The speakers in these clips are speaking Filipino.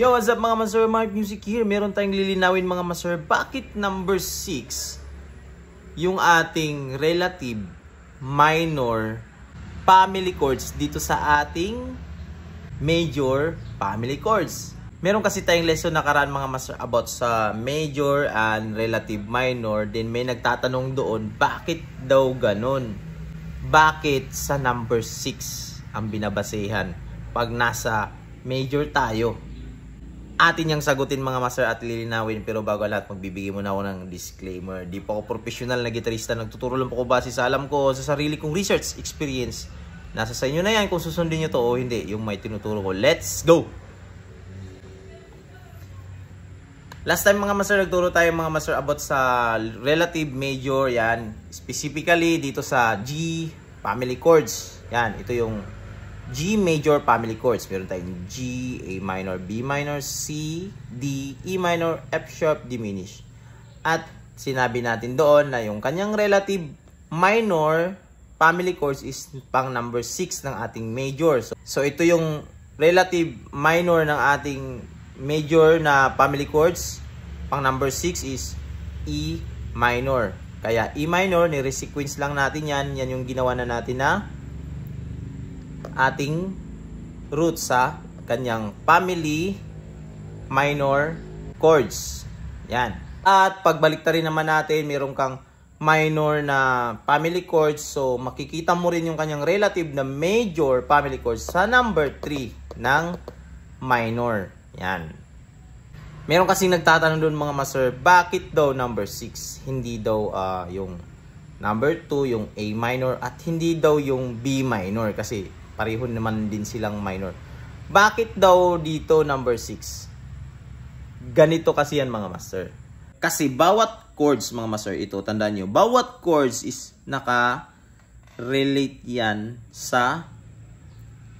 Yo, what's up mga master? Mark Music here. Meron tayong lilinawin mga master. Bakit number 6 yung ating relative minor family chords dito sa ating major family chords? Meron kasi tayong lesson nakaraan mga master about sa major and relative minor. Then may nagtatanong doon, bakit daw ganun? Bakit sa number 6 ang binabasehan pag nasa major tayo? Atin yang sagutin mga master at lilinawin, pero bago lahat magbibigay muna ako ng disclaimer. Di po ako professional na gitarista, nagtuturo lang po ako base sa alam ko, sa sarili kong research experience. Nasa sa inyo na yan kung susundin nyo to o hindi, yung may tinuturo ko. Let's go! Last time mga master, nagturo tayo mga master about sa relative major, yan. Specifically dito sa G family chords. Yan, ito yung G major family chords. Meron tayong G, A minor, B minor, C, D, E minor, F sharp diminished. At sinabi natin doon na yung kanyang relative minor family chords is pang number 6 ng ating major. So ito yung relative minor ng ating major na family chords. Pang number 6 is E minor. Kaya E minor, ni-resequence lang natin yan. Yan yung ginawa na natin na ating root sa kanyang family minor chords. Yan. At pagbalik ta rin naman natin, meron kang minor na family chords. So, makikita mo rin yung kanyang relative na major family chords sa number 3 ng minor. Yan. Meron kasing nagtatanong doon mga master, bakit daw number 6? Hindi daw yung number 2, yung A minor, at hindi daw yung B minor kasi pareho naman din silang minor. Bakit daw dito number 6? Ganito kasi yan mga master. Kasi bawat chords mga master, ito tandaan nyo, bawat chords is naka-relate yan sa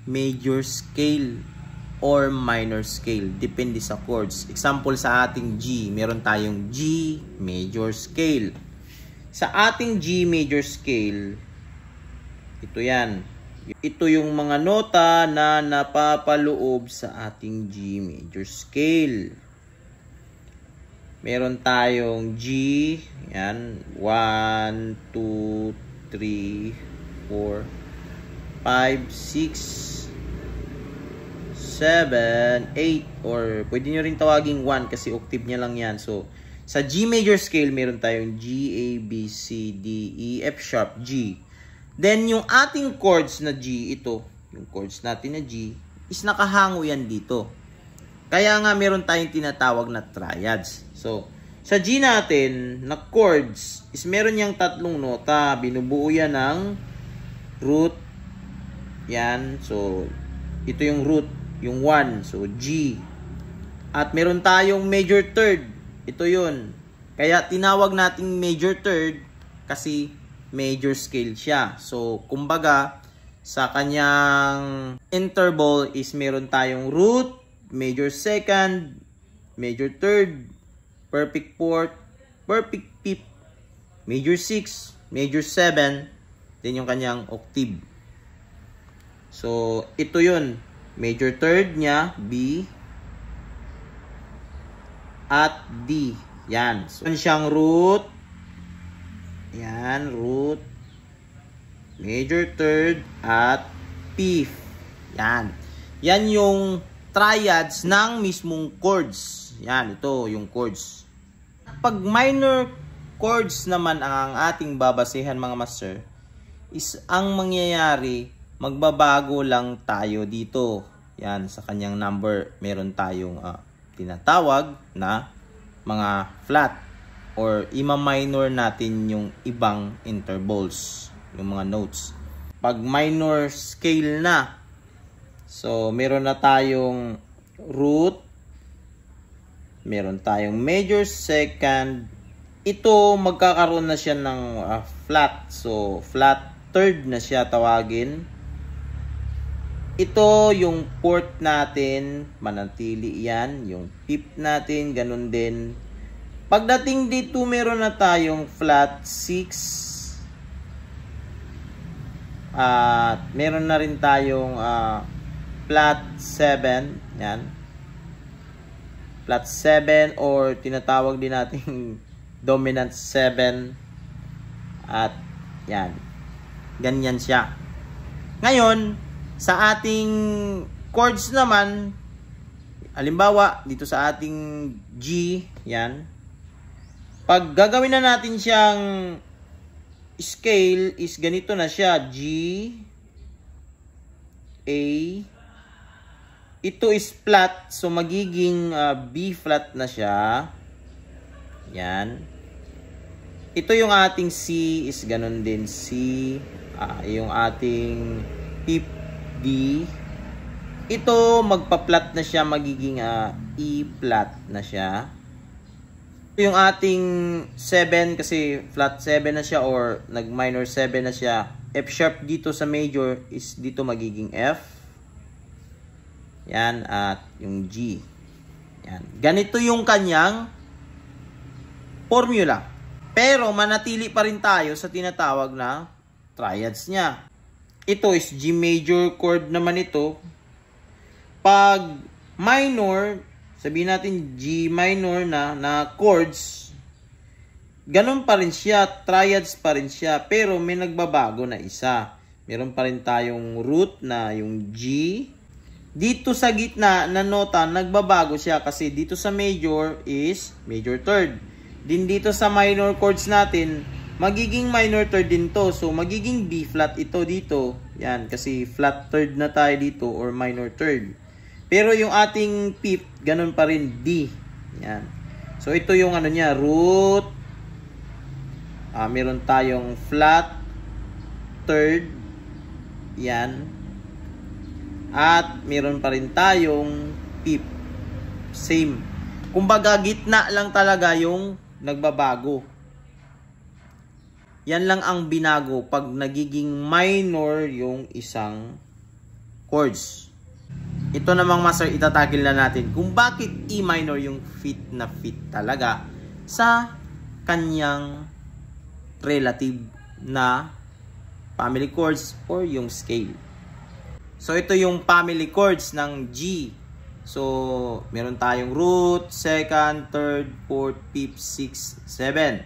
major scale or minor scale. Depende sa chords. Example sa ating G, meron tayong G major scale. Sa ating G major scale, ito yan. Ito yung mga nota na napapaloob sa ating G major scale. Meron tayong G, yan, 1, 2, 3, 4, 5, 6, 7, 8, or pwede nyo rin tawaging 1 kasi octave nya lang yan. So, sa G major scale, meron tayong G, A, B, C, D, E, F sharp, G. Then, yung ating chords na G, ito, yung chords natin na G, is nakahango yan dito. Kaya nga, meron tayong tinatawag na triads. So, sa G natin, na chords, is meron niyang tatlong nota. Binubuo yan ng root. Yan. So, ito yung root, yung 1. So, G. At meron tayong major third. Ito yun. Kaya, tinawag nating major third kasi major scale siya. So, kumbaga, sa kanyang interval is meron tayong root, major second, major third, perfect fourth, perfect fifth, major 6, major 7, then yung kanyang octave. So, ito yun. Major third niya, B, at D. Yan. So, siyang root, yan, root, major third, at fifth. Yan. Yan yung triads ng mismong chords. Yan, ito yung chords. Pag minor chords naman ang ating babasehan mga master, is ang mangyayari, magbabago lang tayo dito. Yan, sa kanyang number, meron tayong tinatawag na mga flat. Or ima-minor natin yung ibang intervals, yung mga notes. Pag minor scale na, so meron na tayong root, meron tayong major second. Ito magkakaroon na siya ng flat. So flat third na siya tawagin. Ito yung fourth natin, manatili yan. Yung fifth natin, ganun din. Pagdating dito, meron na tayong flat 6. At meron na rin tayong flat 7. Yan. flat 7 or tinatawag din nating dominant 7. At yan. Ganyan siya. Ngayon, sa ating chords naman, halimbawa, dito sa ating G, yan. Pag gagawin na natin siyang scale is ganito na siya. G, A, ito is flat, so magiging B flat na siya. Yan. Ito yung ating C is ganun din. C, yung ating fifth D. Ito magpa-flat na siya, magiging E flat na siya. Ito yung ating 7 kasi flat 7 na siya or nag-minor 7 na siya. F sharp dito sa major is dito magiging F. Yan, at yung G. Yan. Ganito yung kanyang formula. Pero manatili pa rin tayo sa tinatawag na triads niya. Ito is G major chord naman ito. Pag minor, sabihin natin G minor na chords, ganun pa rin siya, triads pa rin siya, pero may nagbabago na isa. Meron pa rin tayong root na yung G. Dito sa gitna na nota, nagbabago siya kasi dito sa major is major third. Din dito sa minor chords natin, magiging minor third din to. So, magiging B flat ito dito. Yan, kasi flat third na tayo dito or minor third. Pero yung ating fifth, ganun pa rin D. Yan. So, ito yung ano niya, root. Meron tayong flat third. Yan. At meron pa rin tayong fifth. Same. Kumbaga, gitna lang talaga yung nagbabago. Yan lang ang binago pag nagiging minor yung isang chords. Ito namang master, itatagil na natin kung bakit E minor yung fit na fit talaga sa kanyang relative na family chords or yung scale. So, ito yung family chords ng G. So, meron tayong root, second, third, fourth, fifth, sixth, 7.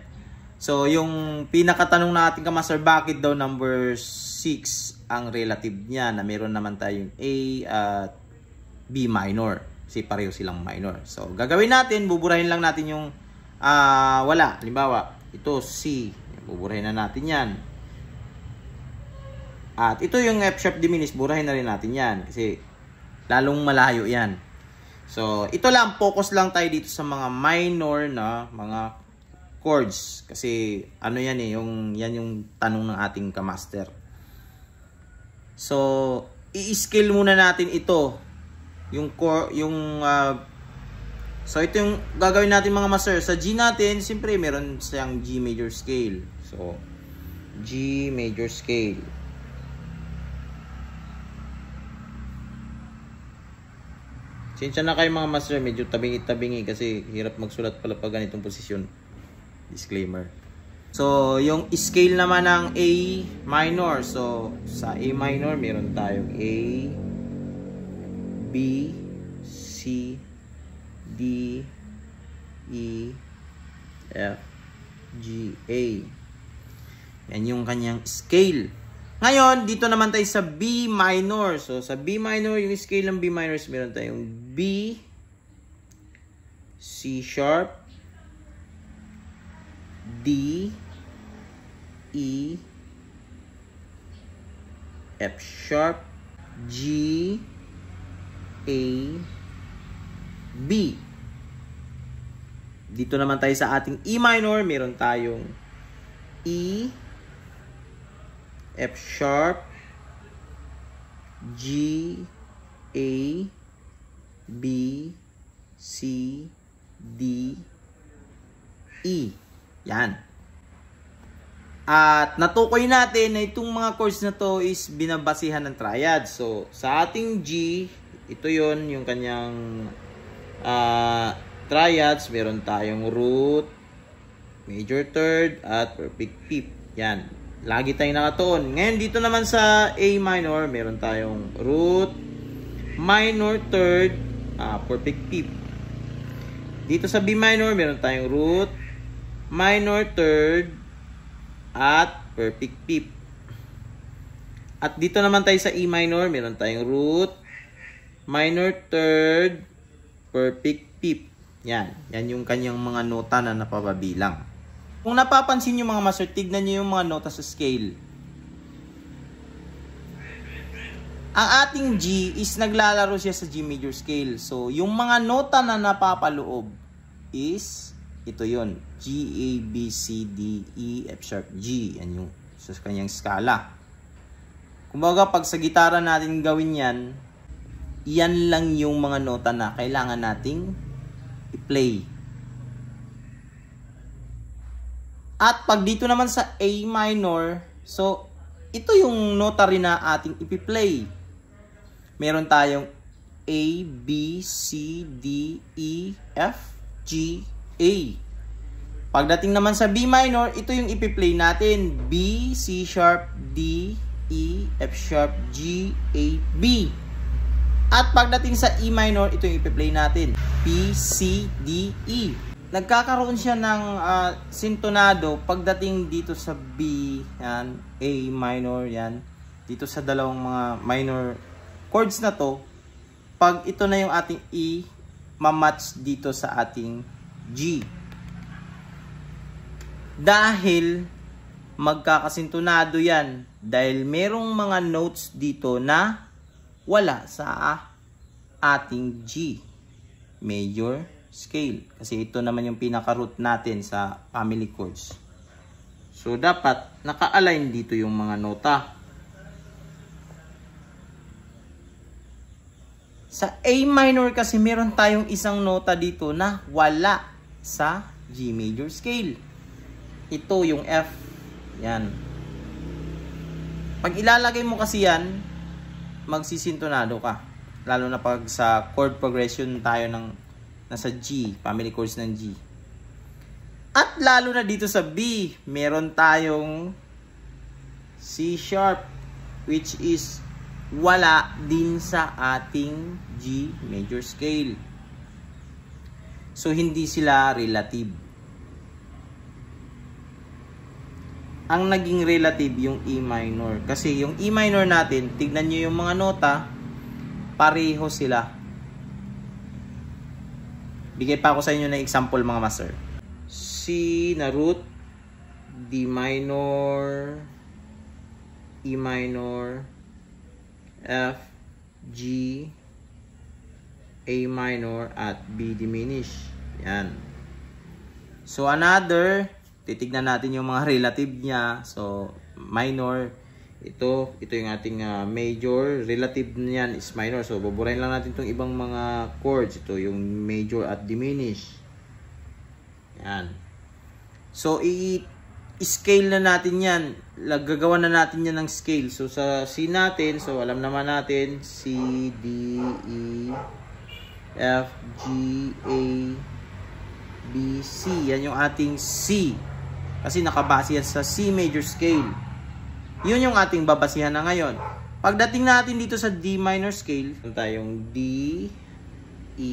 So, yung pinakatanong natin ka master, bakit daw number 6 ang relative niya na meron naman tayong A at B minor. Kasi pareho silang minor. So, gagawin natin, buburahin lang natin yung wala. Halimbawa, ito C. Buburahin na natin yan. At ito yung F sharp diminished, burahin na rin natin yan. Kasi lalong malayo yan. So, ito lang, focus lang tayo dito sa mga minor na mga chords. Kasi, ano yan eh, yan yung tanong ng ating kamaster. So, i-scale muna natin ito. So, ito yung gagawin natin mga master. Sa G natin, siyempre, meron siyang G major scale. So, G major scale. Sinsya na kayo mga master, medyo tabingi-tabingi kasi hirap magsulat pala pag ganitong posisyon. Disclaimer. So, yung scale naman ng A minor. So, sa A minor, meron tayong A, B, C, D, E, F, G, A. Yan yung kanyang scale. Ngayon, dito naman tayo sa B minor. So, sa B minor, yung scale ng B minor, meron tayong B, C sharp, D, E, F sharp, G, A, B. Dito naman tayo sa ating E minor, meron tayong E, F sharp, G, A, B, C, D, E. Yan. At natukoy natin na itong mga chords na to is binabasihan ng triad. So, sa ating G, ito yon yung kanyang triads. Meron tayong root, major third, at perfect fifth. Yan. Lagi tayong nakatuon. Ngayon, dito naman sa A minor, meron tayong root, minor third, perfect fifth. Dito sa B minor, meron tayong root, minor third, at perfect fifth. At dito naman tayo sa E minor, meron tayong root, minor third, perfect fifth. Yan. Yan yung kanyang mga nota na napapabilang. Kung napapansin nyo mga master, tignan nyo yung mga nota sa scale. Ang ating G is naglalaro siya sa G major scale. So, yung mga nota na napapaloob is, ito yun. G, A, B, C, D, E, F sharp, G. Yan yung sa kanyang skala. Kumbaga, pag sa gitara natin gawin yan, yan lang yung mga nota na kailangan nating i-play. At pag dito naman sa A minor, so, ito yung nota rin na ating ipi-play. Meron tayong A, B, C, D, E, F, G, A. Pagdating naman sa B minor, ito yung ipi-play natin. B, C sharp, D, E, F sharp, G, A, B. At pagdating sa E minor, ito yung ipi-play natin. B, C, D, E. Nagkakaroon siya ng sintonado pagdating dito sa B, yan, A minor, yan. Dito sa dalawang mga minor chords na to, pag ito na yung ating E, mamatch dito sa ating G. Dahil magkakasintonado yan, dahil merong mga notes dito na wala sa ating G major scale. Kasi ito naman yung pinaka-root natin sa family chords. So, dapat naka-align dito yung mga nota. Sa A minor kasi meron tayong isang nota dito na wala sa G major scale. Ito yung F. Yan. Pag ilalagay mo kasi yan, magsisintonado ka. Lalo na pag sa chord progression tayo ng nasa G, family chords ng G. At lalo na dito sa B, meron tayong C sharp, which is wala din sa ating G major scale. So, hindi sila relative. Ang naging relative yung E minor. Kasi yung E minor natin, tignan nyo yung mga nota, pareho sila. Bigay pa ako sa inyo ng example mga master. C na root, D minor, E minor, F, G, A minor, at B diminished. Yan. So, another, titignan natin yung mga relative niya. So, minor, ito yung ating major. Relative niyan is minor. So, buburahin lang natin itong ibang mga chords. Ito yung major at diminished. Yan. So, i-scale na natin yan. Gagawa na natin yan ng scale. So, sa C natin, so alam naman natin, C, D, E, F, G, A, B, C. Yan yung ating C. Kasi nakabase yan sa C major scale. Yun yung ating babasihan na ngayon. Pagdating natin dito sa D minor scale, tayong D, E,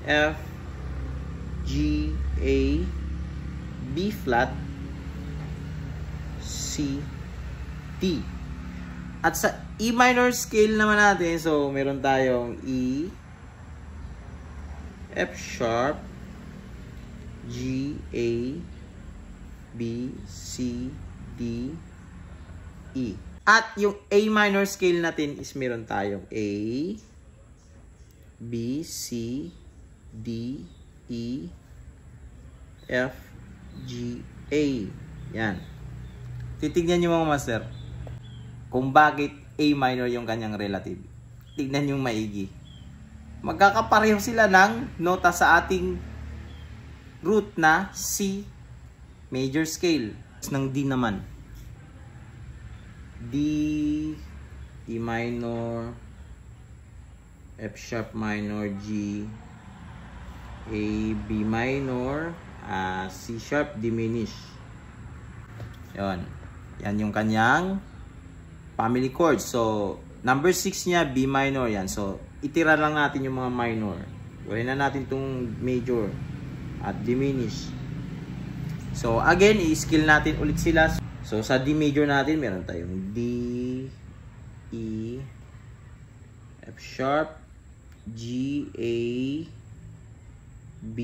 F, G, A, B flat, C, D. At sa E minor scale naman natin, so meron tayong E, F sharp, G, A, B, C, D, E. At yung A minor scale natin is meron tayong A, B, C, D, E, F, G, A. Yan. Titignan nyo mga master kung bakit A minor yung kanyang relative. Tignan nyo maigi. Magkakapareho sila ng nota sa ating root na C major scale. Ng D naman. D, E minor, F sharp minor, G, A, B minor, C sharp diminished. Yon. Yan yung kanyang family chords. So, number 6 niya, B minor yan. So, itira lang natin yung mga minor. Kunin na natin itong major at diminish. So, again, i-scale natin ulit sila. So, sa D major natin, meron tayong D, E, F sharp, G, A, B,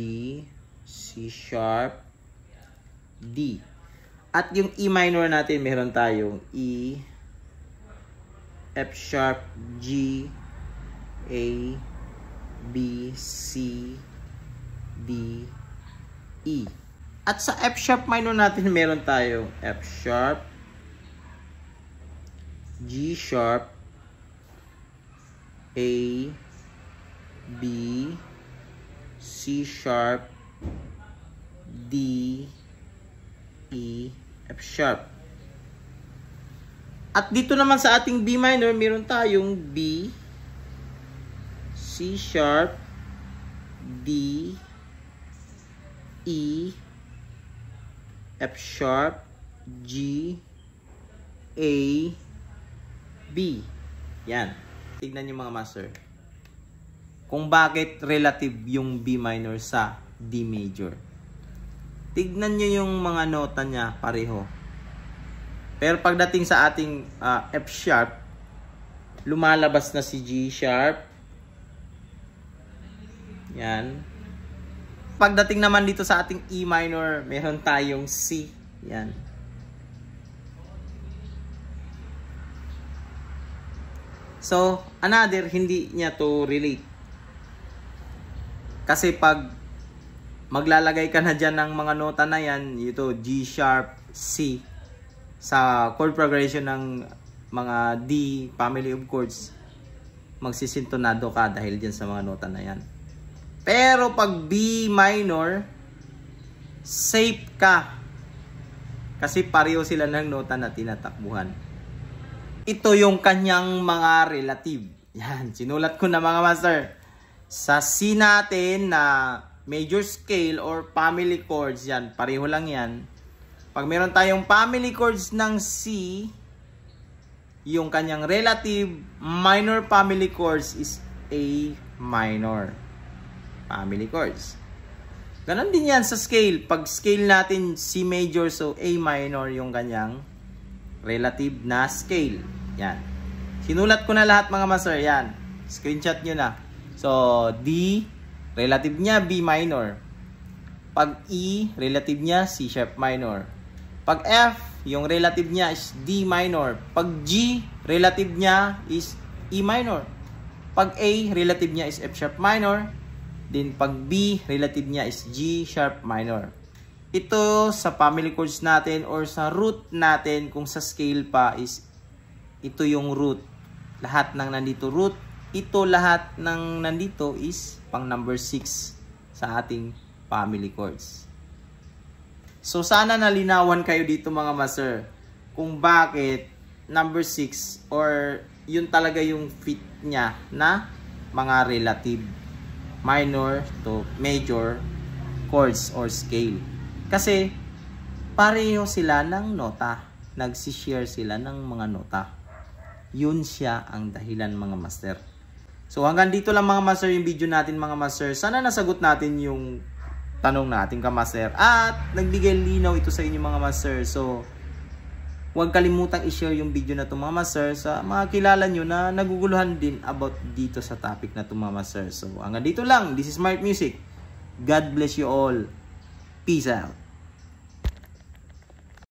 C sharp, D. At yung E minor natin, meron tayong E, F sharp, G, A, B, C, D, E. At sa F sharp minor natin, meron tayong F sharp, G sharp, A, B, C sharp, D, E, F sharp. At dito naman sa ating B minor, meron tayong B, C sharp, D, E, F sharp, G, A, B. Yan. Tignan nyo mga master. Kung bakit relative yung B minor sa D major. Tignan nyo yung mga nota niya pareho. Pero pagdating sa ating F sharp, lumalabas na si G sharp. Yan. Pagdating naman dito sa ating E minor, meron tayong C. Yan. So, another, hindi niya to relate. Kasi pag maglalagay ka na dyan ng mga nota na yan, ito G sharp, C, sa chord progression ng mga D, family of chords, magsisintonado ka dahil dyan sa mga nota na yan. Pero pag B minor, safe ka. Kasi pareho sila ng nota na tinatakbuhan. Ito yung kanyang mga relative. Yan, sinulat ko na mga master. Sa C natin na major scale or family chords, yan, pareho lang yan. Pag meron tayong family chords ng C, yung kanyang relative minor family chords is A minor. Family chords. Ganon din yan sa scale. Pag scale natin C major, so A minor yung kanyang relative na scale. Yan. Sinulat ko na lahat mga master. Yan. Screenshot nyo na. So, D, relative niya B minor. Pag E, relative niya C sharp minor. Pag F, yung relative niya is D minor. Pag G, relative niya is E minor. Pag A, relative niya is F sharp minor. Then pag B, relative niya is G sharp minor. Ito sa family chords natin or sa root natin, kung sa scale pa is ito yung root. Lahat ng nandito root. Ito lahat ng nandito is pang number 6 sa ating family chords. So sana nalinawan kayo dito mga master kung bakit number 6 or yun talaga yung fit niya na mga relative minor to major chords or scale. Kasi pareho sila ng nota. Nagsishare sila ng mga nota. Yun siya ang dahilan mga master. So hanggang dito lang mga master yung video natin mga master. Sana nasagot natin yung tanong natin ka master. At nagbigay linaw ito sa inyo mga master. So huwag kalimutang i-share yung video na ito mga master sa mga kilala nyo na naguguluhan din about dito sa topic na ito mga master. So hanggang dito lang. This is Smart Music. God bless you all. Peace out.